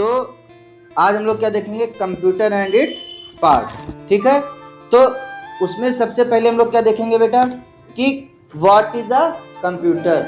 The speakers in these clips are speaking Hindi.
तो आज हम लोग क्या देखेंगे, कंप्यूटर एंड इट्स पार्ट। ठीक है, तो उसमें सबसे पहले हम लोग क्या देखेंगे बेटा कि what is a computer,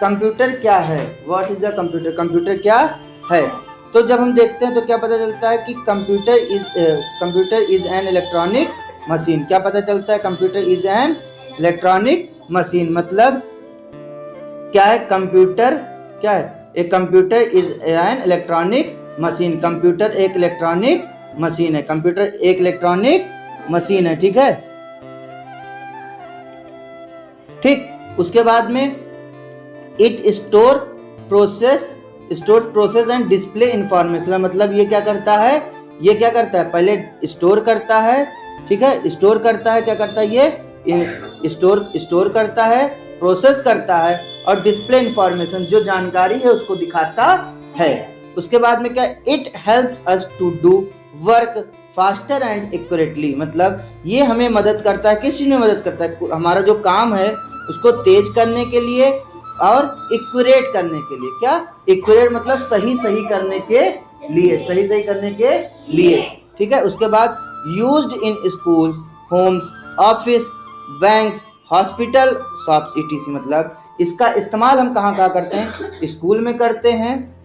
computer क्या है, what is a computer, computer क्या है। तो जब हम देखते हैं तो क्या पता चलता है कि computer is an electronic machine. क्या पता चलता है, computer is an electronic machine. मतलब क्या है कंप्यूटर, क्या है, एक computer is an electronic machine. Computer एक इलेक्ट्रॉनिक मशीन है, कंप्यूटर एक इलेक्ट्रॉनिक मशीन है। ठीक है, ठीक। उसके बाद में it store process and display information. मतलब ये क्या करता है, ये क्या करता है, पहले स्टोर करता है। ठीक है, स्टोर करता है, क्या करता है, ये स्टोर करता है, प्रोसेस करता है और डिस्प्ले इंफॉर्मेशन जो जानकारी है उसको दिखाता है। उसके बाद में क्या, it helps us to do work faster and accurately. मतलब ये हमें मदद करता है, किस चीज में मदद करता है, हमारा जो काम है उसको तेज करने के लिए और एक्यूरेट करने के लिए। क्या एक्यूरेट मतलब सही करने के लिए, सही करने के लिए। ठीक है, उसके बाद used in schools, homes, office, banks, hospital, shops etc। मतलब इसका इस्तेमाल हम कहाँ करते हैं, स्कूल में करते हैं,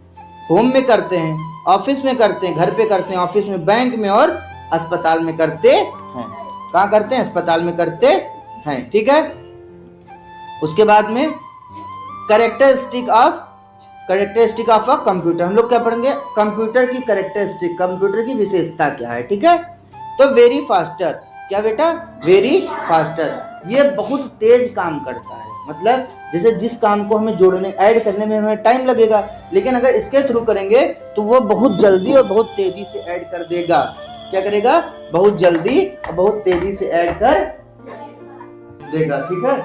होम में करते हैं, ऑफिस में करते हैं, घर पे करते हैं, ऑफिस में, बैंक में और अस्पताल में करते हैं। कहाँ करते हैं, अस्पताल में करते हैं। ठीक है, उसके बाद में कैरेक्टरिस्टिक ऑफ अ कंप्यूटर। हम लोग क्या पढ़ेंगे, कंप्यूटर की कैरेक्टरिस्टिक, कंप्यूटर की विशेषता क्या है। ठीक है, तो वेरी फास्टर, क्या बेटा, वेरी फास्टर, ये बहुत तेज काम करता है। मतलब जैसे जिस काम को हमें जोड़ने, ऐड करने में हमें टाइम लगेगा, लेकिन अगर इसके थ्रू करेंगे तो वो बहुत जल्दी और बहुत तेजी से ऐड कर देगा। क्या करेगा, बहुत जल्दी और बहुत तेजी से ऐड कर देगा। ठीक है,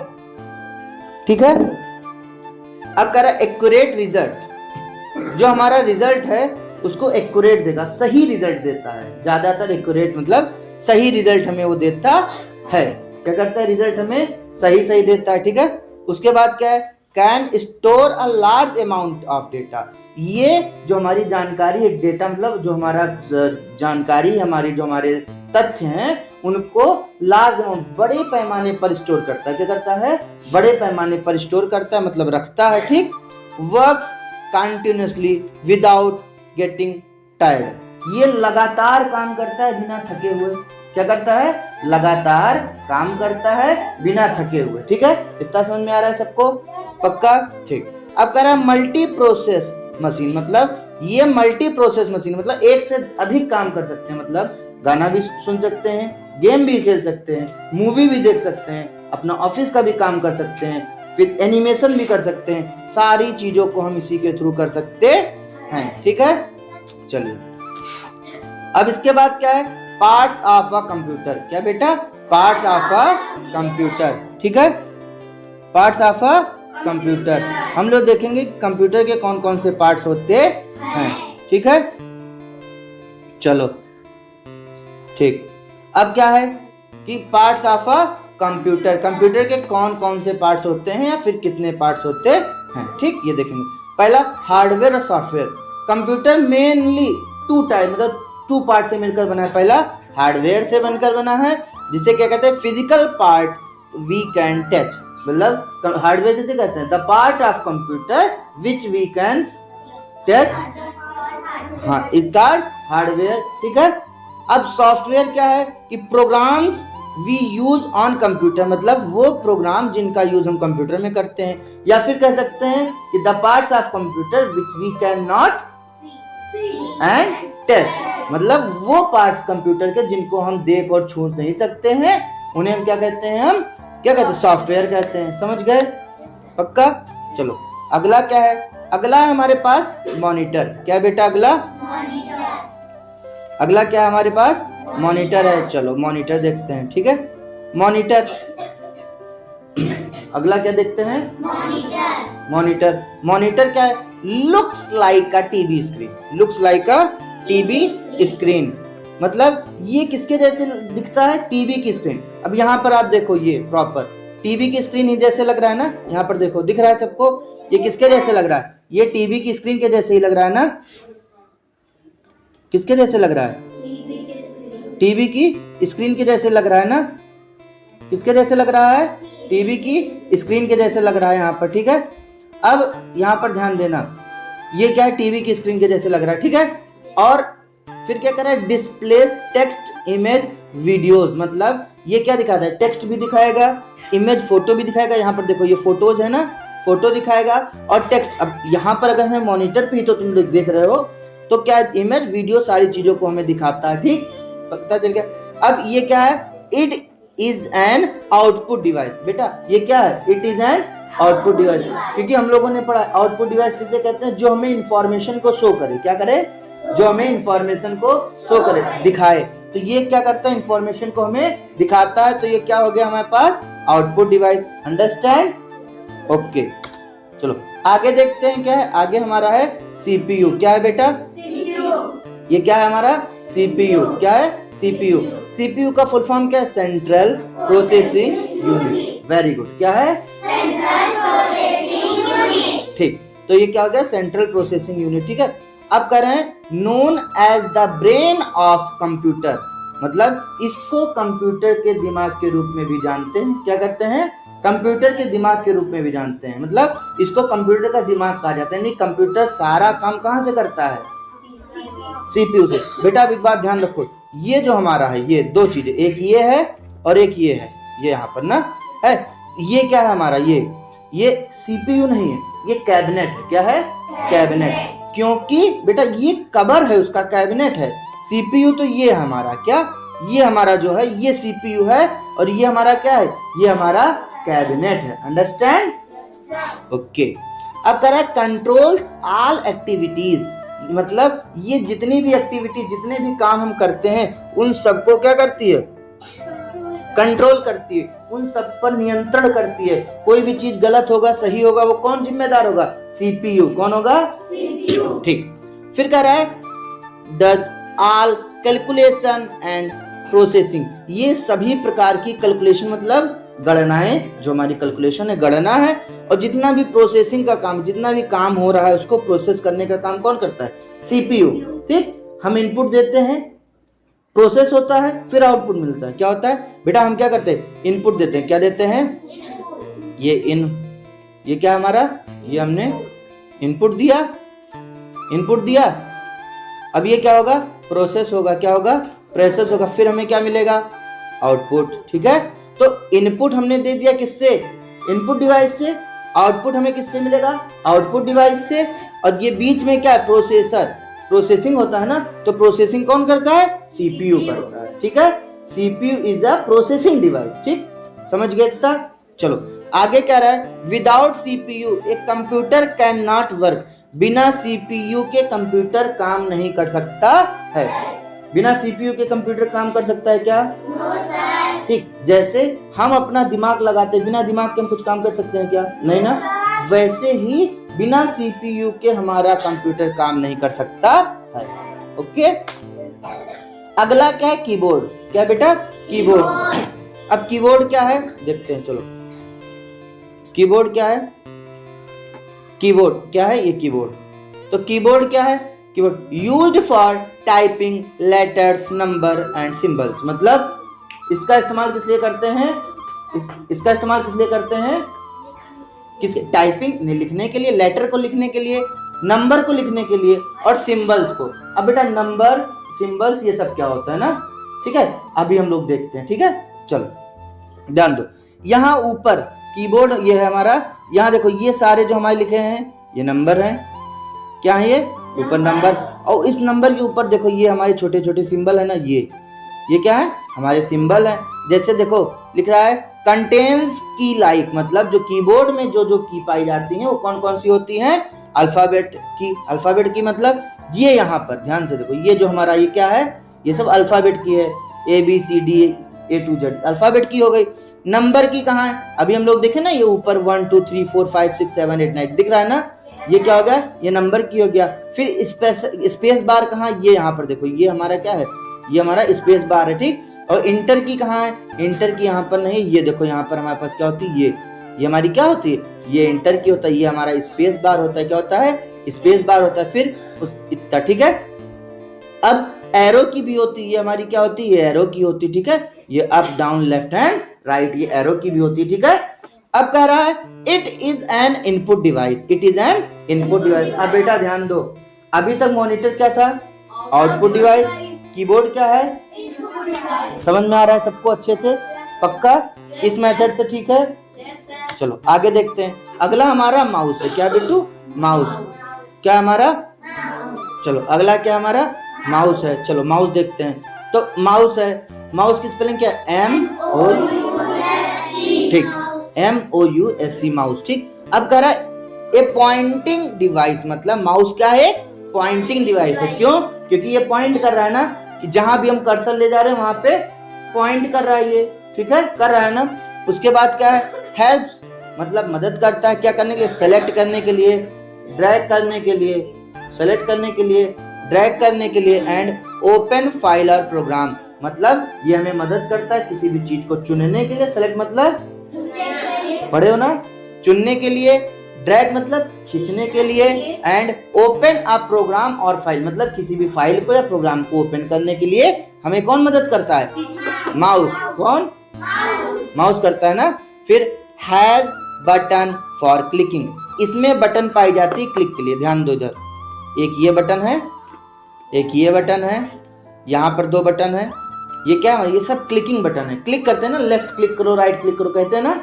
ठीक है। अब कह रहा एक्यूरेट रिजल्ट, जो हमारा रिजल्ट है उसको एक्यूरेट देगा, सही रिजल्ट देता है। ज्यादातर एक्यूरेट मतलब सही रिजल्ट हमें वो देता है। क्या करता है, रिजल्ट हमें सही देता है। ठीक है, उसके बाद क्या है, can store a large amount of data. ये जो हमारी जानकारी है, डेटा मतलब जो हमारा जानकारी, हमारी जो हमारे तथ्य हैं उनको लार्ज अमाउंट, बड़े पैमाने पर स्टोर करता है। क्या करता है, बड़े पैमाने पर स्टोर करता है, मतलब रखता है। ठीक, works continuously without getting tired. ये लगातार काम करता है बिना थके हुए। क्या करता है, लगातार काम करता है बिना थके हुए। ठीक है, इतना समझ में आ रहा है सबको, पक्का। ठीक, अब कह रहा है मल्टी प्रोसेस मशीन। मतलब ये मल्टी प्रोसेस मशीन मतलब एक से अधिक काम कर सकते हैं। मतलब गाना भी सुन सकते हैं, गेम भी खेल सकते हैं, मूवी भी देख सकते हैं, अपना ऑफिस का भी काम कर सकते हैं, फिर एनिमेशन भी कर सकते हैं। सारी चीजों को हम इसी के थ्रू कर सकते हैं। ठीक है, चलिए अब इसके बाद क्या है, पार्ट्स ऑफ अ कंप्यूटर। क्या बेटा, पार्ट्स ऑफ अ कंप्यूटर। ठीक है, पार्ट्स ऑफ अ कंप्यूटर हम लोग देखेंगे कंप्यूटर के कौन कौन से पार्ट्स होते हैं। ठीक है, चलो ठीक। अब क्या है कि parts of a computer, computer के कौन कौन से पार्ट्स होते हैं या फिर कितने पार्ट्स होते हैं। ठीक, ये देखेंगे। पहला हार्डवेयर और software. Computer mainly two type मतलब टू पार्ट से मिलकर बना है। पहला हार्डवेयर से बनकर बना है, जिसे क्या कहते हैं, physical part we can touch. मतलब हार्डवेयर किसे कहते हैं, the part of computer which we can touch, हाँ इसका हार्डवेयर। ठीक है, अब सॉफ्टवेयर क्या है कि programs we use on computer. मतलब वो प्रोग्राम जिनका यूज हम कंप्यूटर में करते हैं, या फिर कह सकते हैं कि the parts of computer which we can not and touch. मतलब वो पार्ट्स कंप्यूटर के जिनको हम देख और छू नहीं सकते हैं, उन्हें हम क्या कहते हैं, हम क्या कहते हैं, सॉफ्टवेयर कहते हैं। समझ गए, पक्का। चलो अगला क्या है, अगला है हमारे पास मॉनिटर। क्या बेटा, अगला क्या है हमारे पास, मॉनिटर है। चलो मॉनिटर देखते हैं। ठीक है, मॉनिटर अगला क्या देखते हैं, मॉनिटर। मॉनिटर क्या है, looks like a TV screen, looks like a TV screen. मतलब ये किसके जैसे दिखता है, टीवी की स्क्रीन। अब यहाँ पर आप देखो, ये प्रॉपर टीवी की स्क्रीन ही जैसे लग रहा है ना। यहाँ पर देखो, दिख रहा है सबको, ये किसके जैसे लग रहा है, ये टीवी की स्क्रीन के जैसे ही लग रहा है ना। किसके जैसे लग रहा है? टीवी की स्क्रीन के जैसे लग रहा है ना? किसके जैसे लग रहा है? टीवी की स्क्रीन के जैसे लग रहा है यहाँ पर, ठीक है। अब यहाँ पर ध्यान देना, ये क्या है? टीवी की स्क्रीन के जैसे लग रहा है, ठीक है। और फिर क्या कर रहा है? डिस्प्ले टेक्स्ट इमेज वीडियोस, मतलब ये क्या दिखाता है? टेक्स्ट भी दिखाएगा, इमेज फोटो भी दिखाएगा। यहाँ पर देखो ये फोटोज है ना, फोटो दिखाएगा और टेक्स्ट। अब यहाँ पर अगर हमें मॉनिटर पे ही तो तुम देख रहे हो तो क्या इमेज वीडियो सारी चीजों को हमें दिखाता है, ठीक, पता चल गया। अब ये क्या है? It is an output device. बेटा ये क्या है? It is an output device, क्योंकि हम लोगों ने पढ़ा आउटपुट डिवाइस किसे कहते हैं? जो हमें इंफॉर्मेशन को शो करे। क्या करे? जो हमें इंफॉर्मेशन को शो करे, दिखाए। तो ये क्या करता है? इंफॉर्मेशन को हमें दिखाता है। तो ये क्या हो गया हमारे पास? Output device. अंडरस्टैंड? ओके, चलो आगे देखते हैं क्या है। आगे हमारा है सीपीयू। क्या है बेटा? ये क्या है हमारा? सीपीयू। क्या है? सीपीयू। सीपीयू का फुल फॉर्म क्या है? Central processing unit. Very good. क्या है? Central processing unit. ठीक, तो ये क्या हो गया? सेंट्रल प्रोसेसिंग यूनिट, ठीक है। अब कह रहे हैं known as the brain of computer, मतलब इसको कंप्यूटर के दिमाग के रूप में भी जानते हैं। क्या करते हैं? कंप्यूटर के दिमाग के रूप में भी जानते हैं, मतलब इसको कंप्यूटर का दिमाग कहा जाता है। नहीं, कंप्यूटर सारा काम कहाँ से करता है? सीपीयू से। बेटा अब एक बात ध्यान रखो, ये जो हमारा है, ये दो चीजें, एक ये है और एक ये है, ये यहाँ पर ना है। ये क्या है हमारा? ये सीपीयू नहीं है, ये कैबिनेट है। क्या है? कैबिनेट। क्योंकि बेटा ये कवर है उसका, कैबिनेट है। सीपीयू तो ये हमारा क्या, ये हमारा जो है ये सीपीयू है और ये हमारा क्या है? ये हमारा कैबिनेट है। अंडरस्टैंड? ओके। अब कह रहा है कंट्रोल्स ऑल एक्टिविटीज, मतलब ये जितनी भी एक्टिविटी, जितने भी काम हम करते हैं उन सबको क्या करती है? कंट्रोल करती है, उन सब पर नियंत्रण करती है। कोई भी चीज गलत होगा, सही होगा, वो कौन जिम्मेदार होगा? सीपीयू। कौन होगा? सीपीयू। ठीक। फिर कह रहा है does all calculation and processing, ये सभी प्रकार की कैलकुलेशन, मतलब गणनाएं, जो हमारी कैलकुलेशन है, गणना है, और जितना भी प्रोसेसिंग का काम, जितना भी काम हो रहा है उसको प्रोसेस करने का काम कौन करता है? सीपीयू। ठीक, हम इनपुट देते हैं, प्रोसेस होता है, फिर आउटपुट मिलता है। क्या होता है बेटा? हम क्या करते हैं? इनपुट देते हैं। क्या देते हैं? ये क्या हमारा? ये हमने इनपुट दिया, इनपुट दिया। अब ये क्या होगा? प्रोसेस होगा। क्या होगा? प्रोसेस होगा। फिर हमें क्या मिलेगा? आउटपुट। ठीक है, तो इनपुट हमने दे दिया किससे? इनपुट डिवाइस से। आउटपुट हमें किससे मिलेगा? आउटपुट डिवाइस से। और ये बीच में क्या है? प्रोसेसर, प्रोसेसिंग होता है ना, तो प्रोसेसिंग कौन करता है? सीपीयू करता है। ठीक है, CPU is a processing device. ठीक, समझ गए इतना? चलो आगे क्या रहा है? Without CPU a computer can not work, बिना सीपीयू के कंप्यूटर काम नहीं कर सकता है। बिना सीपीयू के कंप्यूटर काम कर सकता है क्या? ठीक, जैसे हम अपना दिमाग लगाते, बिना दिमाग के हम कुछ काम कर सकते हैं क्या? नहीं ना। वैसे ही बिना सीपीयू के हमारा कंप्यूटर काम नहीं कर सकता है। ओके, अगला क्या है? कीबोर्ड। क्या बेटा? कीबोर्ड। अब कीबोर्ड क्या है देखते हैं, चलो। कीबोर्ड क्या है? कीबोर्ड क्या है? ये कीबोर्ड। तो कीबोर्ड क्या है? Keyboard used for typing letters, number and symbols, मतलब इसका इस्तेमाल किस लिए करते हैं? इसका इस्तेमाल किस लिए करते हैं? किसके? टाइपिंग लिखने के लिए, लेटर को लिखने के लिए, नंबर को लिखने के लिए और सिंबल्स को। अब बेटा नंबर, सिंबल्स, ये सब क्या होता है ना? ठीक है, अभी हम लोग देखते हैं। ठीक है, चलो ध्यान दो। यहाँ ऊपर कीबोर्ड ये है हमारा, यहाँ देखो ये सारे जो हमारे लिखे हैं ये नंबर हैं। क्या है ये? ऊपर नंबर, और इस नंबर के ऊपर देखो ये हमारे छोटे छोटे सिंबल है ना, ये क्या है? हमारे सिंबल है। जैसे देखो लिख रहा है कंटेन्स की लाइक, मतलब जो कीबोर्ड में जो जो की पाई जाती हैं वो कौन कौन सी होती हैं? अल्फाबेट की। अल्फाबेट की मतलब ये यहाँ पर ध्यान से देखो, ये जो हमारा ये क्या है? ये सब अल्फाबेट की है, ABCD A to Z alphabet की हो गई। नंबर की कहाँ है? अभी हम लोग देखें ना, ये ऊपर 1 2 3 4 5 6 7 8 9 दिख रहा है ना, ये क्या हो गया? ये नंबर की हो गया। फिर स्पेस बार कहाँ? ये यहाँ पर देखो, ये हमारा क्या है? ये हमारा स्पेस बार है। ठीक, और इंटर की कहाँ है? इंटर की यहाँ पर नहीं, ये देखो यहाँ पर हमारे पास क्या होती है? ये हमारी क्या होती है? ये इंटर की होता है। ये हमारा स्पेस बार होता है। क्या होता है? स्पेस बार होता है। फिर उस इतना। ठीक है, अब एरो की भी होती है, ये हमारी क्या होती है, ये एरो की होती है, ठीक है, ये up down left hand right, ये एरो की भी होती है, ठीक है। अब कह रहा है it is an input device, it is an input device. अब बेटा ध्यान दो, अभी तक मॉनिटर क्या था, आउटपुट डिवाइस, कीबोर्ड क्या है, समझ में आ रहा है सबको अच्छे से, पक्का इस मेथड से, ठीक है। चलो आगे देखते हैं, अगला हमारा माउस है, क्या बेटू, माउस, क्या हमारा, चलो अगला क्या हमारा माउस है, चलो माउस देखते हैं। तो माउस है, माउस की स्पेलिंग क्या है, MO, ठीक, MOUSE माउस, ठीक। अब कह रहा है ए पॉइंटिंग डिवाइस, मतलब माउस क्या है, पॉइंटिंग डिवाइस है, क्यों, क्योंकि ये पॉइंट कर रहा है ना, कि जहां भी हम कर्सर ले जा रहे हैं वहां पे पॉइंट कर रहा है ये, ठीक है, कर रहा है ना। उसके बाद क्या है, हेल्प्स, मतलब मदद करता है, क्या करने के लिए, सेलेक्ट करने के लिए, ड्रैग करने के लिए, सेलेक्ट करने के लिए, ड्रैग करने के लिए, एंड ओपन फाइल और प्रोग्राम, मतलब ये हमें मदद करता है किसी भी चीज को चुनने के लिए, सेलेक्ट मतलब पढ़े हो ना, चुनने के लिए, ड्रैग मतलब खींचने के लिए, एंड ओपन अ प्रोग्राम और फाइल, मतलब किसी भी फाइल को या प्रोग्राम को ओपन करने के लिए हमें कौन मदद करता है, माउस, कौन, माउस करता है ना। फिर हैज बटन फॉर क्लिकिंग, इसमें बटन पाई जाती है क्लिक के लिए, ध्यान दो इधर, एक ये बटन है, एक ये बटन है, यहाँ पर दो बटन है, ये क्या है, ये सब क्लिकिंग बटन है, क्लिक करते हैं ना, लेफ्ट क्लिक करो, राइट क्लिक करो कहते हैं ना,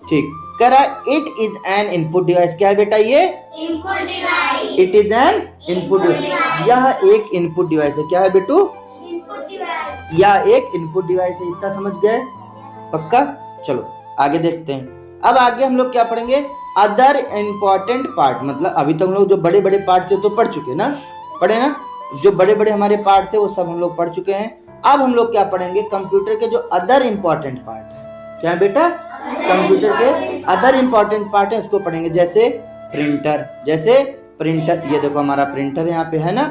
ठीक। कह रहा है it is an input device, क्या है बेटा ये, input device, it is an input device, यह एक इनपुट डिवाइस है, क्या है बेटू, इनपुट डिवाइस, यह एक इनपुट डिवाइस है, इतना समझ गए, पक्का। चलो आगे देखते हैं, अब आगे हम लोग क्या पढ़ेंगे, अदर इम्पोर्टेंट पार्ट, मतलब अभी तो हम लोग जो बड़े बड़े पार्ट थे तो पढ़ चुके ना, पढ़े ना, जो बड़े बड़े हमारे पार्ट थे वो सब हम लोग पढ़ चुके हैं। अब हम लोग क्या पढ़ेंगे, कंप्यूटर के जो अदर इम्पोर्टेंट पार्ट, क्या बेटा, कंप्यूटर के अदर इम्पोर्टेंट पार्ट है उसको पढ़ेंगे, जैसे प्रिंटर, जैसे प्रिंटर, ये देखो हमारा प्रिंटर यहाँ पे है ना।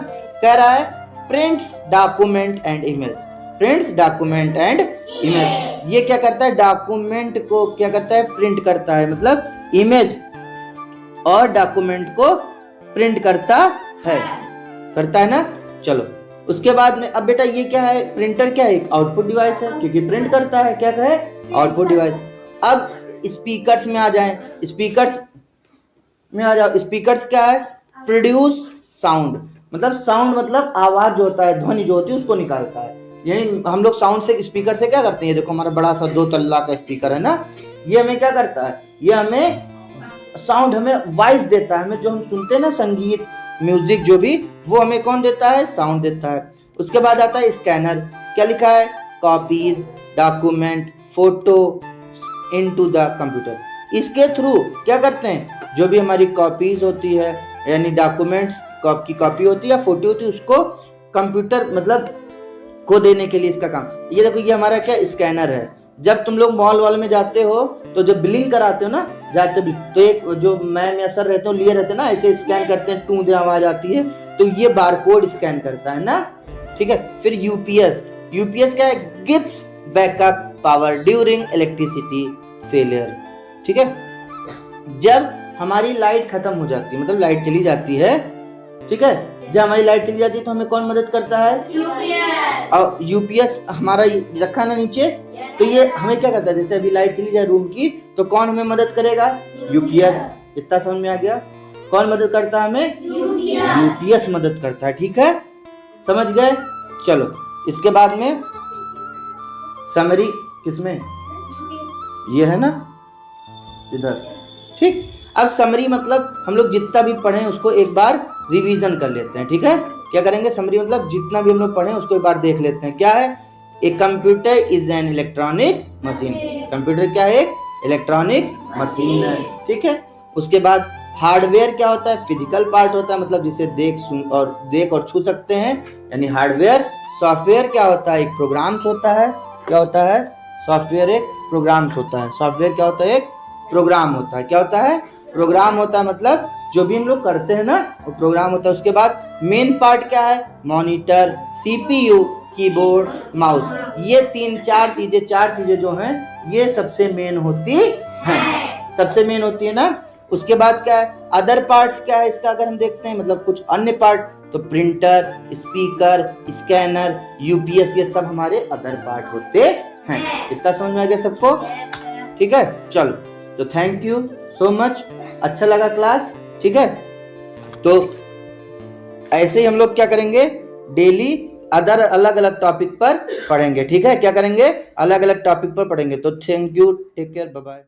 कह रहा है prints document and image, prints document and image, ये क्या करता है, डॉक्यूमेंट को क्या करता है, प्रिंट करता है, मतलब इमेज और डॉक्यूमेंट को प्रिंट करता है ना। चलो उसके बाद में, अब बेटा ये क्या है, प्रिंटर क्या है, एक आउटपुट डिवाइस है, क्योंकि प्रिंट करता है, क्या कहे, आउटपुट डिवाइस। अब स्पीकर्स में आ जाएं, स्पीकर्स में आ जाओ, स्पीकर्स क्या है, प्रोड्यूस साउंड, मतलब साउंड मतलब आवाज जो होता है, ध्वनि जो होती है उसको निकालता है, यानी हम लोग साउंड से, स्पीकर से क्या करते हैं, ये देखो हमारा बड़ा सा 2 तल्ला का स्पीकर है ना, ये हमें क्या करता है, ये हमें साउंड, हमें वॉइस देता है, हमें जो हम सुनते हैं ना संगीत म्यूजिक जो भी, वो हमें कौन देता है, साउंड देता है। उसके बाद आता है स्कैनर, क्या लिखा है, copies document photo into the computer, इसके थ्रू क्या करते हैं, जो भी हमारी कॉपीज होती है यानी डॉक्यूमेंट्स की कॉपी होती है या फोटो होती है, उसको कंप्यूटर मतलब को देने के लिए इसका काम। ये देखो ये हमारा क्या स्कैनर है, जब तुम लोग मॉल वाले में जाते हो तो जब बिलिंग कराते हो ना, जाते तो एक जो मैम या सर रहते हो लिए रहते ना, ऐसे स्कैन करते हैं, टूं दे आवाज आती है, तो ये बारकोड स्कैन करता है ना, ठीक है। फिर यूपीएस, यूपीएस क्या है, gives backup power during electricity failure, ठीक है। जब हमारी लाइट खत्म हो जाती है, मतलब लाइट चली जाती है, ठीक है, जब हमारी लाइट चली जाती है तो हमें कौन मदद करता है, यूपीएस, और यूपीएस हमारा रखा ना नीचे, तो ये हमें क्या करता है, जैसे अभी लाइट चली जाए रूम की तो कौन हमें मदद करेगा, यूपीएस, इतना समझ में आ गया, कौन मदद करता है हमें, यूपीएस मदद करता है, ठीक है, समझ गए। चलो इसके बाद में समरी किसमें, ये है ना इधर, ठीक। अब समरी मतलब हम लोग जितना भी पढ़े उसको एक बार रिवीजन कर लेते हैं, ठीक है। क्या करेंगे, समरी मतलब जितना भी हम लोग पढ़े उसको एक बार देख लेते हैं। क्या है, a computer is an electronic machine, computer क्या है, एक इलेक्ट्रॉनिक मशीन है, ठीक है। उसके बाद हार्डवेयर क्या होता है, फिजिकल पार्ट होता है, मतलब जिसे देख और छू सकते हैं, यानी हार्डवेयर। सॉफ्टवेयर क्या होता है, एक प्रोग्राम्स होता है, क्या होता है, सॉफ्टवेयर एक प्रोग्राम्स होता है, सॉफ्टवेयर क्या होता है, एक प्रोग्राम होता है, क्या होता है, प्रोग्राम होता है, मतलब जो भी हम लोग करते हैं ना वो प्रोग्राम होता है। उसके बाद मेन पार्ट क्या है, मॉनिटर, सीपीयू, कीबोर्ड, माउस, ये चार चीजें जो हैं ये सबसे मेन होती हैं, सबसे मेन होती है ना। उसके बाद क्या है, अदर पार्ट्स क्या है इसका, अगर हम देखते हैं मतलब कुछ अन्य पार्ट, तो प्रिंटर, स्पीकर, स्कैनर, यूपीएस, ये सब हमारे अदर पार्ट होते हैं। इतना समझ में आ गया सबको? ठीक है, चलो तो थैंक यू सो मच, अच्छा लगा क्लास। ठीक है, तो ऐसे ही हम लोग क्या करेंगे, डेली अदर अलग अलग टॉपिक पर पढ़ेंगे। ठीक है, क्या करेंगे, अलग अलग टॉपिक पर पढ़ेंगे। तो thank you, take care, bye bye.